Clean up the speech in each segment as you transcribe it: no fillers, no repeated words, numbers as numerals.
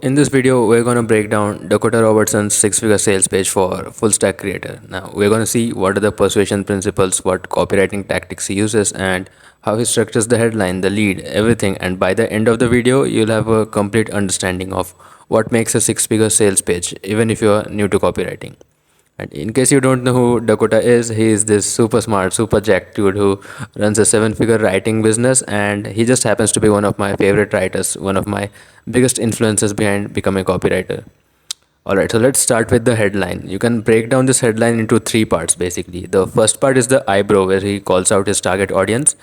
In this video, we're going to break down Dakota Robertson's six-figure sales page for full stack creator. Now, we're going to see what are the persuasion principles, what copywriting tactics he uses, and how he structures the headline, the lead, everything. And by the end of the video, you'll have a complete understanding of what makes a six-figure sales page, even if you're new to copywriting. And in case you don't know who Dakota is, he is this super smart, super jacked dude who runs a seven-figure writing business, and he just happens to be one of my favorite writers, one of my biggest influences behind becoming a copywriter. Alright, so let's start with the headline. You can break down this headline into three parts basically. The first part is the eyebrow, where he calls out his target audience.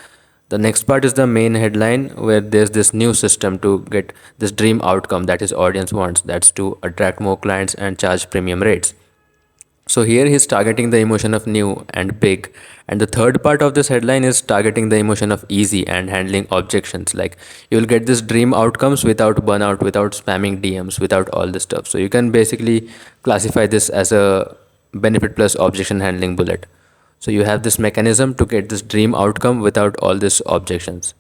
The next part is the main headline, where there's this new system to get this dream outcome that his audience wants. That's to attract more clients and charge premium rates. So here he's targeting the emotion of new and big. And the third part of this headline is targeting the emotion of easy and handling objections. Like you'll get this dream outcomes without burnout, without spamming DMs, without all this stuff. So you can basically classify this as a benefit plus objection handling bullet. So you have this mechanism to get this dream outcome without all these objections.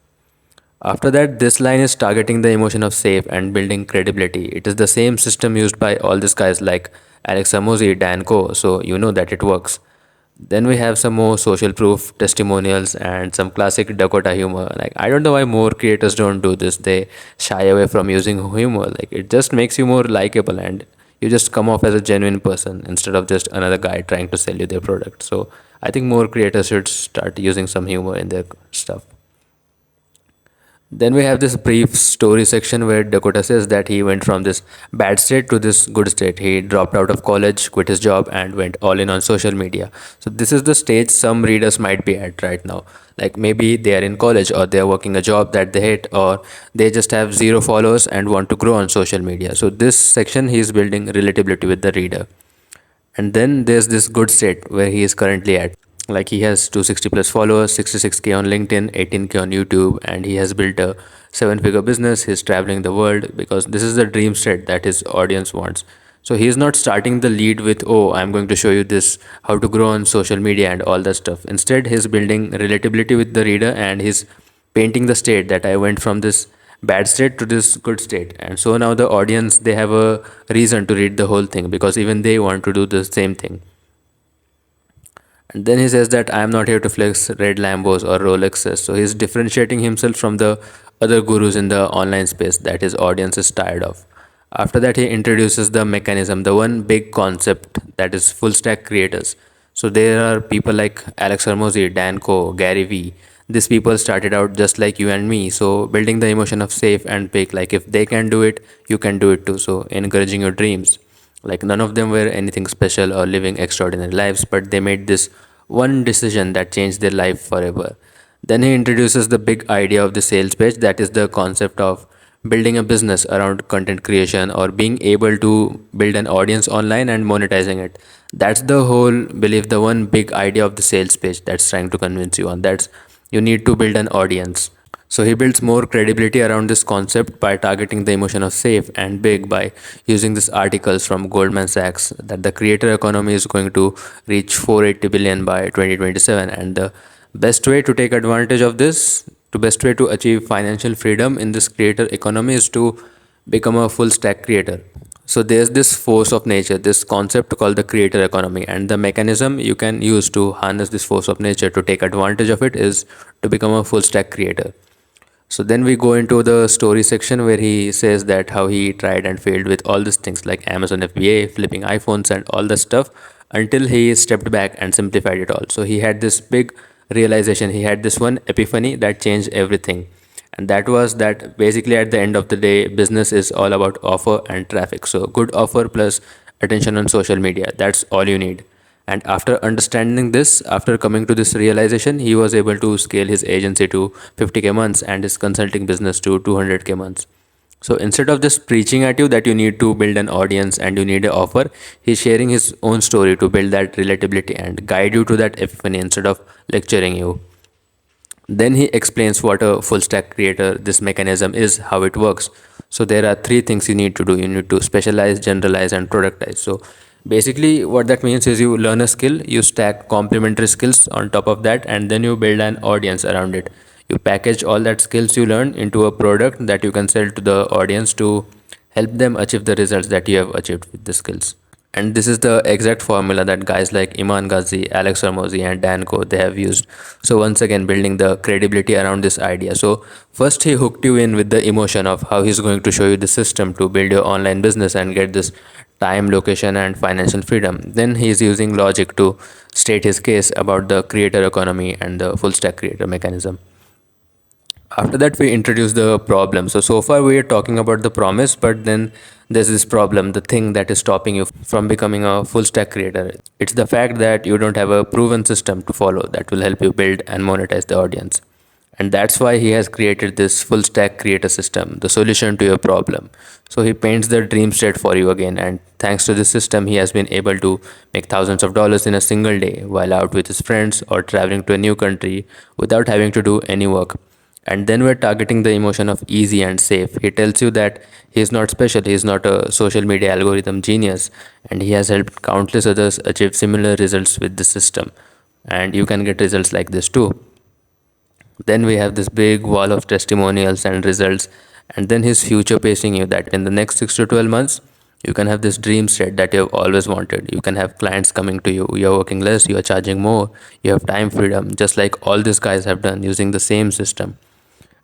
After that, this line is targeting the emotion of safe and building credibility. It is the same system used by all these guys like Alex Ramosi, Dan Co. So you know that it works. Then we have some more social proof, testimonials, and some classic Dakota humor. Like I don't know why more creators don't do this. They shy away from using humor. Like it just makes you more likable and you just come off as a genuine person instead of just another guy trying to sell you their product. So I think more creators should start using some humor in their stuff. Then we have this brief story section where Dakota says that he went from this bad state to this good state. He dropped out of college, quit his job, and went all in on social media. So, this is the stage some readers might be at right now. Like maybe they are in college or they are working a job that they hate, or they just have zero followers and want to grow on social media. So, this section he is building relatability with the reader. And then there's this good state where he is currently at. Like he has 260 plus followers, 66k on LinkedIn, 18k on YouTube, and he has built a seven-figure business. He's traveling the world because this is the dream state that his audience wants. So he's not starting the lead with, oh, I'm going to show you this, how to grow on social media and all that stuff. Instead, he's building relatability with the reader and he's painting the state that I went from this bad state to this good state. And so now the audience, they have a reason to read the whole thing because even they want to do the same thing. And then he says that I am not here to flex red Lambos or Rolexes. So he's differentiating himself from the other gurus in the online space that his audience is tired of. After that, he introduces the mechanism, the one big concept that is full stack creators. So there are people like Alex Hermosi, Dan Co, Gary Vee. These people started out just like you and me. So building the emotion of safe and big, like if they can do it, you can do it too. So encouraging your dreams. Like none of them were anything special or living extraordinary lives, but they made this one decision that changed their life forever. Then he introduces the big idea of the sales page, that is the concept of building a business around content creation or being able to build an audience online and monetizing it. That's the whole belief, the one big idea of the sales page that's trying to convince you on. That's you need to build an audience. So he builds more credibility around this concept by targeting the emotion of safe and big by using these articles from Goldman Sachs that the creator economy is going to reach 480 billion by 2027, and the best way to take advantage of this, the best way to achieve financial freedom in this creator economy is to become a full stack creator. So there's this force of nature, this concept called the creator economy, and the mechanism you can use to harness this force of nature to take advantage of it is to become a full stack creator. So then we go into the story section where he says that how he tried and failed with all these things like Amazon FBA, flipping iPhones and all the stuff until he stepped back and simplified it all. So he had this big realization, he had this one epiphany that changed everything. And that was that basically at the end of the day, business is all about offer and traffic. So good offer plus attention on social media, that's all you need. And after understanding this, after coming to this realization, he was able to scale his agency to 50k months and his consulting business to 200k months. So instead of just preaching at you that you need to build an audience and you need an offer, he's sharing his own story to build that relatability and guide you to that epiphany instead of lecturing you. Then he explains what a full stack creator, this mechanism is, how it works. So there are three things you need to do. You need to specialize, generalize, and productize. So basically what that means is you learn a skill, you stack complementary skills on top of that, and then you build an audience around it. You package all that skills you learn into a product that you can sell to the audience to help them achieve the results that you have achieved with the skills. And this is the exact formula that guys like Iman Ghazi, Alex Ramosi, and Dan Ko they have used. So once again, building the credibility around this idea. So first he hooked you in with the emotion of how he's going to show you the system to build your online business and get this time, location, and financial freedom. Then he is using logic to state his case about the creator economy and the full stack creator mechanism. After that, we introduce the problem. So far we are talking about the promise, but then there's this problem, the thing that is stopping you from becoming a full stack creator. It's the fact that you don't have a proven system to follow that will help you build and monetize the audience. And that's why he has created this full stack creator system, the solution to your problem. So he paints the dream state for you again, and thanks to this system he has been able to make thousands of dollars in a single day while out with his friends or traveling to a new country without having to do any work. And then we're targeting the emotion of easy and safe. He tells you that he is not special, he is not a social media algorithm genius, and he has helped countless others achieve similar results with the system. And you can get results like this too. Then we have this big wall of testimonials and results, and then his future pacing you that in the next 6 to 12 months, you can have this dream state that you have always wanted. You can have clients coming to you, you're working less, you are charging more, you have time freedom, just like all these guys have done using the same system.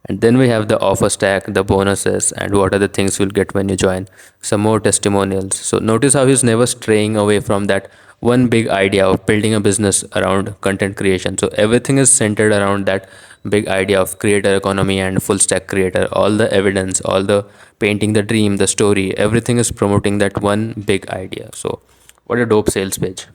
And then we have the offer stack, the bonuses, and what are the things you'll get when you join. Some more testimonials. So notice how he's never straying away from that one big idea of building a business around content creation. So everything is centered around that big idea of creator economy and full stack creator. All the evidence, all the painting the dream, the story, everything is promoting that one big idea. So what a dope sales page.